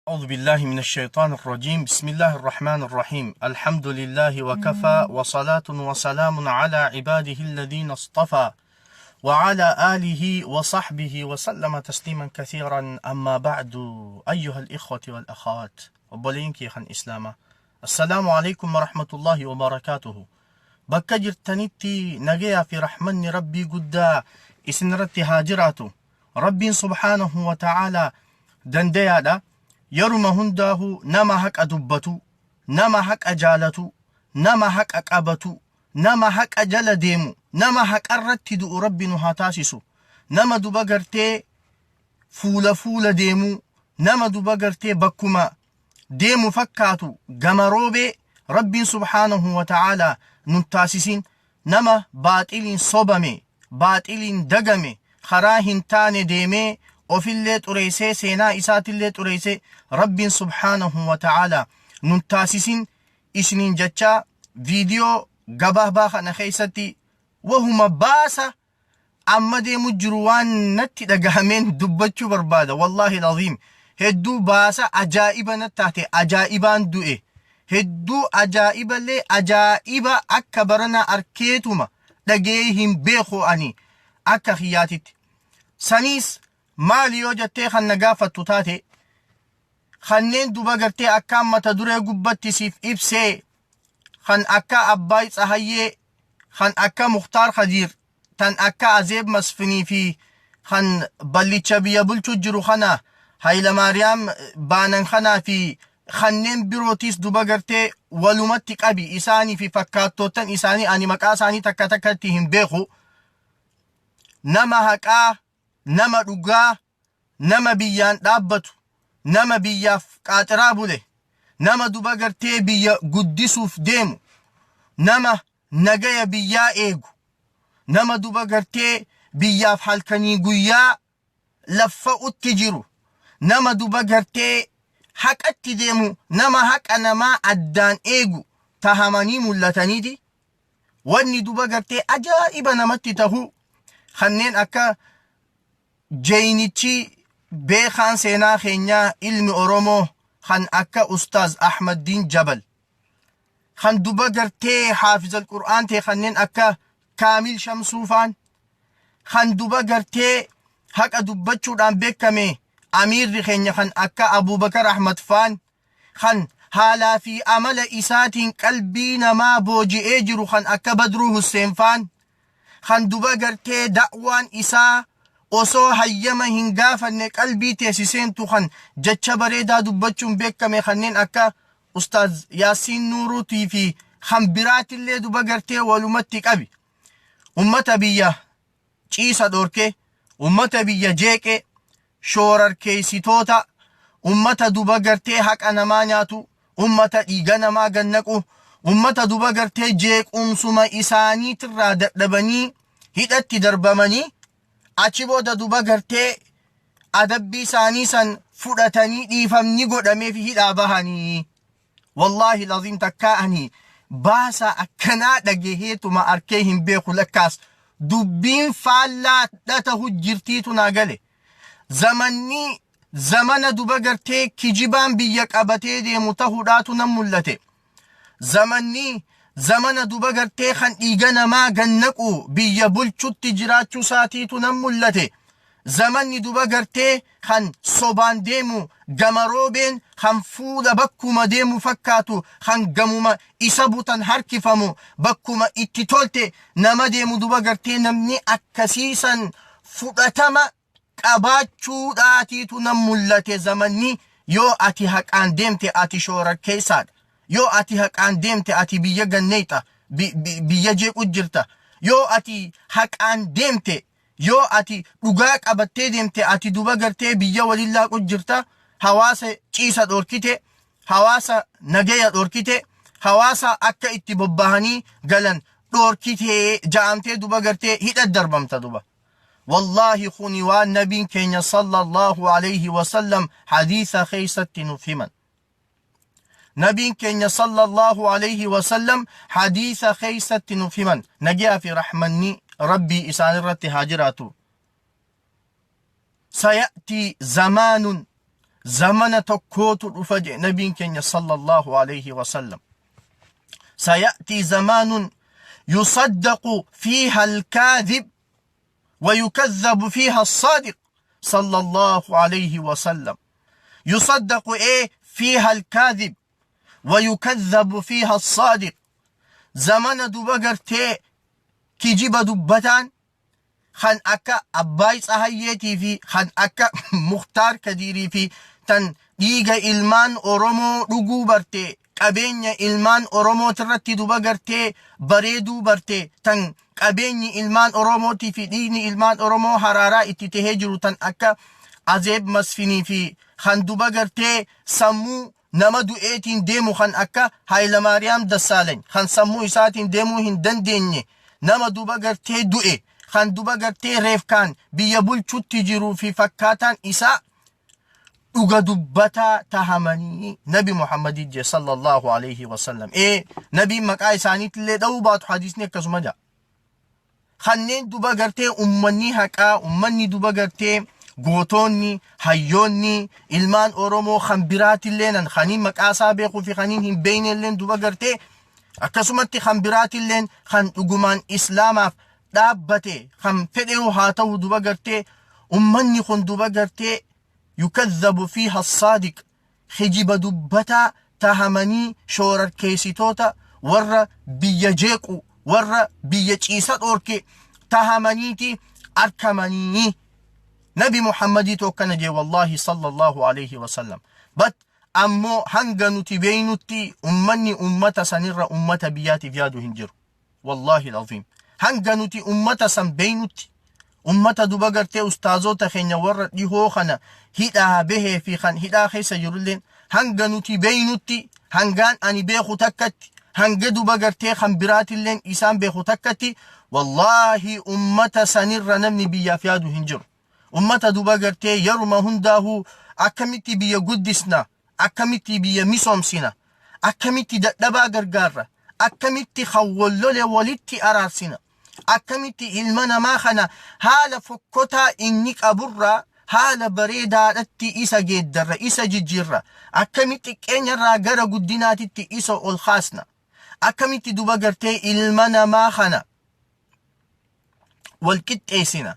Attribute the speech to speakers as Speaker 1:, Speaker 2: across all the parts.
Speaker 1: أعوذ بالله من الشيطان الرجيم. بسم الله الرحمن الرحيم. الحمد لله وكفى وصلاة وسلام على عباده الذين اصطفى وعلى آله وصحبه وسلم تسليما كثيرا. أما بعد، أيها الإخوة والأخوات وبولينك يخن إسلاما، السلام عليكم ورحمة الله وبركاته. بكا جرتنتي نجيا في رحمن ربي قدا إسنرتي هاجراتو ربي سبحانه وتعالى دنديا دا yeruma hundaahu nama haqa dubbatu, nama haqa jaalatu, nama haqa qabatu, nama haqa jala deemu, nama haqarratti du'u rabbi nu haa taasisu. Nama duba gartee fuula deemu, nama duba gartee bakkuma deemu fakkaatu gama roobee rabbiin subhaanahu wa ta'aalaa nun taasisin. Nama baaxiliin sobame, baaxiliin dagame, karaa hin taane deemee ofillee xureessee seenaa isaatillee xureessee rabbiin subhaanahu wa ta'aalaa nun taasisin. Isiniin jechaa viidiyoo gabaabaa kana keessatti wahuma baasa amma deemu jiru waan natti dhagahameen dubbachuu barbaada. Wallaahi alazim hedduu baasa ajaa'iba natti taate, ajaa'ibaan du'e hedduu ajaa'iballee ajaa'iba akka barana arkeetuma dhagee hin beeku ani akka kiyyaatitti. Saniis maali yoo jettee kan na gaafattu taate kanneen duba gartee akkaan mata duree gubbatti siif ibsee kan akka Abbaay Tsahayyee, kan akka Mukhtaar Khadiir, tan akka Azeeb Masfinii fi kan ballicha biyya bulchuu jiru kana Hayilamaariyaam Baanan kanaa fi kanneen birootis duba gartee walumatti qabi. Isaanii fi fakkaattoottan isaanii ani maqaa isaanii takka takkatti hin beeku. Nama haqaa, nama dhugaa, nama biyyaan dhaabbatu, nama biyyaaf qaaxiraa bule, nama duba gartee biyya guddisuuf deemu, nama nagaya biyyaa eegu, nama duba gartee biyyaaf halkanii guyyaa laffa'utti jiru, nama duba gartee haqatti deemu, nama haqa namaa addaan eegu tahamanii mul'ataniiti. Wanni duba gartee ajaa'iba namatti tahu kanneen akka Jeynichi beekaan seenaa keenyaa ilmi Oromoo kan akka Ustaaz Ahmaddiin Jabal, kan duba gartee Haafizal Qur'aan ta'e kanneen akka Kaamil Shamsuufaan, kan duba gartee haqa dubbachuudhaan beekame amiirri keenya kan akka Abubakar Ahmad Faan, kan haalaa fi amala isaatiin qalbii namaa booji'ee jiru kan akka Badruu Husseen Faan, kan duba gartee da'waan isaa osoo hayyama hin gaafanne qalbii teessiseentu kan jecha bareedaa dubbachuun beekame kanneen akka Ustaaz Yaasiin Nuuruutii fi kan biraatillee duba gartee walumatti qabi. Ummata biyya ciisa dhorke, ummata biyya jeeqe, shoorarkeessitoota, ummata duba gartee haqa namaa nyaatu, ummata dhiiga namaa gannaqu, ummata duba gartee jeequmsuma isaaniitirraa dadhabanii hidhatti darbamanii achi booda duba gartee adabbii isaanii san fudhatanii dhiifamni godhamee fi hidhaa bahanii. Wallaahi lazim takkaa'anii baasa akkanaa dhageheetuma arkee hin beeku. Lakkaas dubbiin faallaa dhatahu jirtiitu naa gale. Zamana duba gartee kijibaan biyya qabatee deemu tahuudhaatu nan mul'ate. Zamana duba gartee kan dhiiga namaa gannaqu biyya bulchutti jiraachuu isaatiitu nan mul'ate. Zamanni duba gartee kan sobaan deemu gama roobeen kan fuula bakkuma deemu fakkaatu kan gamuma isa butan harkifamu bakkuma itti tolte nama deemu duba gartee namni akkasiisan fudhatama qabaachuudhaatiitu nan mul'ate. Zamanni yoo ati haqaan deemte ati shoorarkeessaadha. Yoo ati haqaan deemte ati biyya ganneeyta, biyya jeequ jirta. Yoo ati haqaan deemte, yoo ati dhugaa qabattee deemte ati duba gartee biyya waliin laaqu jirta. Hawaasa ciisa dhorkite, hawaasa nagaya dhorkite, hawaasa akka itti bobbahanii galan dhorkite ja'amtee duba gartee hidhat darbamta duba. Wallaahi kuni waan nabiin keenya sallallahu alayhi wasallam hadiisa keessatti nuuf himan. نبي كين صلى الله عليه وسلم حديث خيسة نفهما نجا في رحمني ربي إسان الرت هاجراته. سيأتي زمن تكوت رفج نبي كن صلى الله عليه وسلم سيأتي زمان يصدق فيها الكاذب ويكذب فيها الصادق صلى الله عليه وسلم. يصدق فيها الكاذب ويكذب فيها الصادق. زمن دبغرتي كجيب دبتان خان أكا أبايس أهيتي في خان أكا مختار كديري في تن ديغا إلمان أورومو رغو برتي قبين إلمان أورومو ترتي دبغرتي بريدو برتي تن قبين إلمان أورومو تي في دين إلمان أورومو حرارة اتتهجرو تن أكا عزيب مسفني في خان دبغرتي سمو نما دوئتين ديمو خان أكا هايلا ماريام دسالين خان سمو إساتين ديمو هندن ديني نما دبغرتي دوئي خان دبغرتي ريف كان بيبول چوتي جيرو في فكاتان إسا uga dubbata tahamani nabi muhammad sallallahu alayhi wasallam nabi maqaa isaaniitillee dha'uu baatu hadiisni akkasuma jaa kanneen duba gartee ummanni haqaa ummanni duba gartee gootoonni hayyoonni ilmaan oromoo kan biraatillee nan kaniin maqaa isaa beekuu fi kaniin hin beeynelleen duba gartee akkasumatti kan biraatilleen kan dhugumaan islaamaaf dhaabbate kan fedheewu haa ta'u duba gartee ummanni kun duba gartee يكذب فيها الصادق خجب دبتا تهمني شور الكيسيتوتا ور بيجيكو ور بيجيسات أوركي تهمنيتي أركمني نبي محمد توكنا جي والله صلى الله عليه وسلم بات أمو هنغنو تبينوتي أمني أمتا سنر أمتا بياتي فيادو هنجر والله العظيم هنغنو تي أمتا سنبينوتي أمتا دوبا غرتي أستاذوتا خينيا ورد ديهو خنا هيدا به في خان هيدا خيسا جرلين هنگا نوتي بينوتي هنگان أني بيخو تكتي هنگا دوبا غرتي خنبرات اللين إسان بيخو تكتي والله أمتا سنر نمني بيا فيادو هنجر أمتا دوبا غرتي يرما هنداهو أكمتي بيا قدسنا أكمتي بيا ميسومسنا أكمتي دبا غرغار أكمتي خولولي ولدتي أرارسنا أكمتي إلمنا ما خنا هالا فكوتا إنك أبرا هالا بريدا رتي إسا جيدر إسا ججير أكمتي كينيا راغر قديناتي إسا الخاسنا أكمتي دوباقرتي إلمنا ما خنا والكت إيسنا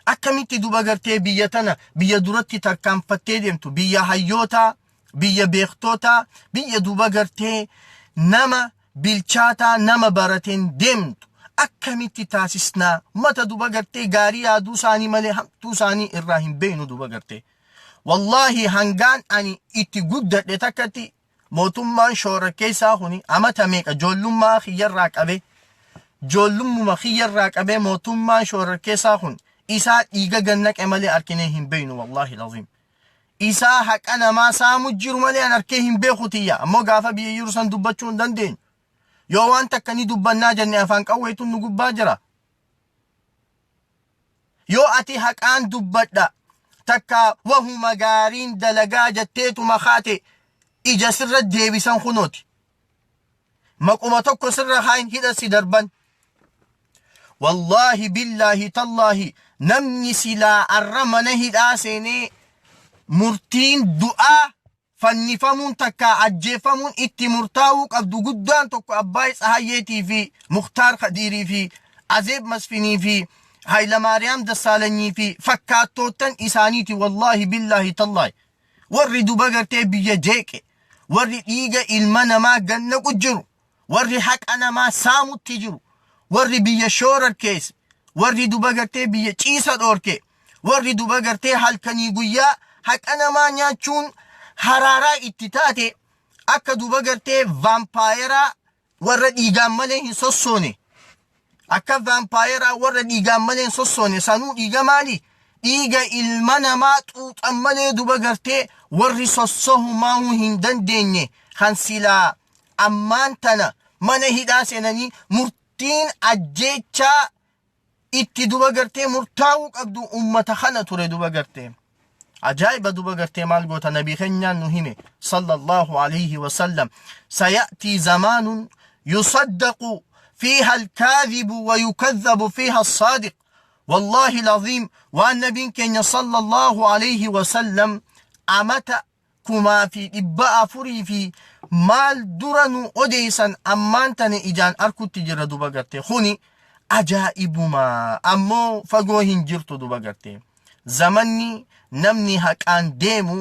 Speaker 1: أكمتي دوباقرتي بيتنا بيدورتي تركام فتيدمتو بيا هيوتا بيا بيختوتا بيا دوباقرتي نما بالشاتا نما بارتين دمتو أكمتي تاسسنا متى دوبا غرتي غاريا دوساني مالي هم توساني إراهيم بينو دوبا غرتي والله هنغان أني إتي قدت لتكتي موتمان شورا كيسا هوني أما تميك جولم ما خير راك أبي جولم ما خير راك أبي موتمان شورا كيسا هون إسا إيغا غنك أمالي أركينيهم بينو والله العظيم إسا حق أنا ما سامو جيرو مالي أن أركيهم بيخوتيا أمو غافا بيه يرسان دوباتشون دندين yoo waan takka ni dubbannaa jenne afaan qawweetuun nu gubbaa jira yoo ati haqaan dubbadha takka wahuma gaariin dalagaa jetteetu makaate ija sirra deebisan kunooti maquma tokko sirra haayin hidha si darban wallahi billahi tallahi namni silaa arra mana hidhaa seenee murtiin du'aa fannifamuun takka ajjeefamuun itti murtaa'uu qabdu guddaan tokko abbaayis ahayyeetii fi mukhtaar khadiirii fi azeeb masfinii fi hayla maariyaam dassaalanyii fi fakkaattoottan isaaniiti wallahi billahi tallahi warri duba gartee biyya jeeqe warri dhiiga ilma namaa ganna jiru warri haqa namaa saamutti jiru warri biyya shoorar keesse warri duba gartee biyya ciisa dhoorke warri duba gartee halkanii guyyaa haqa namaa nyaachuun hararaa itti taate akka duba gartee vaampaayeraa warra dhiigaan malee hin sossoone akka vaampaayeraa warra dhiigaan malee hin sossoone sanuu dhiiga maali dhiiga ilma namaa xuuxan malee duba gartee warri sossohumaahuu hin dandeenye kan silaa ammaan tana mana hidhaa seenanii murtiin ajjeechaa itti duba gartee murtaa'uu qabdu ummata kana ture duba gartee عجائب دوبا غرتي مال غوتا نبي خنيا نهيمه صلى الله عليه وسلم سيأتي زمان يصدق فيها الكاذب ويكذب فيها الصادق والله العظيم وأن نبي كان صلى الله عليه وسلم amata kumaa fi dhibba afurii fi maal dura nu odeysan ammaan tane ijaan arkutti jira duba gartee kuni ajaa'ibuma ammoo fagoo hin jirtu duba gartee zamanni namni haqaan deemu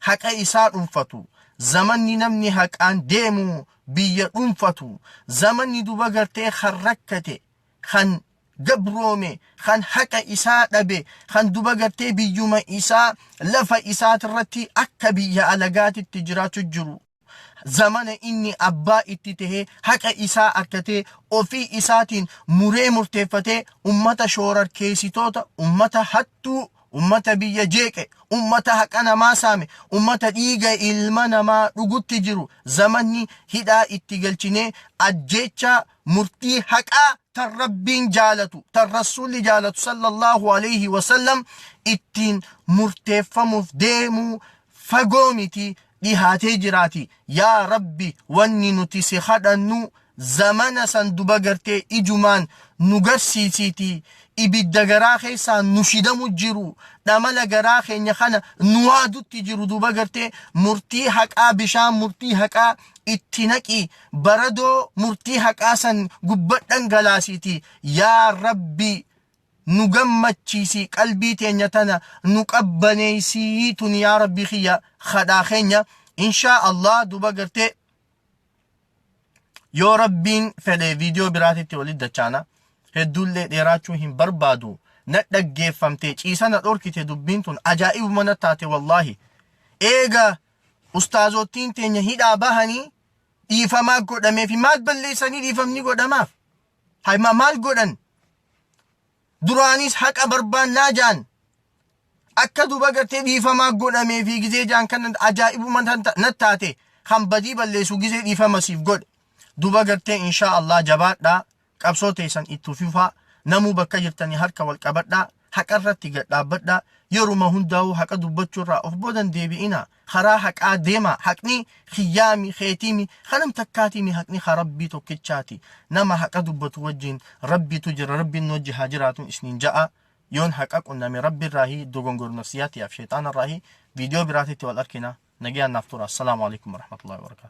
Speaker 1: haqa isaa dhuunfatu zamanni namni haqaan deemu biyya dhuunfatu zamanni duba gartee kan rakkate kan gabroome kan haqa isaa dhabe kan duba gartee biyyuma isaa lafa isaatirratti akka biyya alagaatitti jiraachuu jiru zamana inni abbaa itti tahee haqa isaa akkatee ofii isaatiin muree murteeffatee ummata shoorarkeessitoota ummata hattuu ummata biyya jeeqe ummata haqa namaa saame ummata dhiiga ilma namaa dhugutti jiru zamanni hidhaa itti galchinee ajjecha murtii haqaa tan rabbiin jaalatu tan rasuulli jaalatu sallallahu alayhi wasallam ittiin murteeffamuuf deemuu fagoo miti dhihaatee jiraati yaa rabbi wanni nuti si kadhannu zamana san duba gartee ijumaan nu garsiisiiti ibidda garaa keessaa nu shidamu jiru dhamala garaa keenya kana nu waadutti jiru duba gartee murtii haqaa bishaan murtii haqaa itti naqi baradoo murtii haqaa san gubbadhan galaasiiti yaa rabbi nu gammachiisi qalbii teenya tana nu qabbaneeysiitun yaa rabbi kiyya kadhaa keenya inshaa Allah duba gartee yoo rabbiin fedhe viidiyoo biraatitti walit dachaana hedduullee dheeraachuu hin barbaadu na dhaggeeffamte ciisa na dhorkite dubbiin tun ajaa'ibuma na taate wallaahi eega ustaazottiin teenya hidhaa bahanii dhiifamaa godhamee fi maal balleessanii dhiifamni godhamaaf hayma maal godhan duraanis haqa barbaannaa jaan akka duba gartee dhiifamaa godhamee fi gizee jaan kan ajaa'ibuma na taate kan badii balleessu gizee dhiifama siif godhe duba gartee inshaa Allah jabaadhaa qabsoo teessan itti fufaa namuu bakka jirtanii harka wal qabadhaa haqa irratti gad dhaabbadhaa yeruma hundaa'uu haqa dubbachuurraa of boodan deebi'ina karaa haqaa deema haqni khiyyaami keetiimi kanam takkaatiimi haqni ka rabbii tokkichaati nama haqa dubbatu wajjin rabbitu jira rabbiin wajji haa jiraatun isniin ja'a yoon haqa qunname rabbiirraahi dogongor nafsiyaatiyaaf sheexaanarraahi viidiyoo biraatitti wal arkina nagayaan naaf tura assalaamu alaikum warahmatullahi wabarakatuh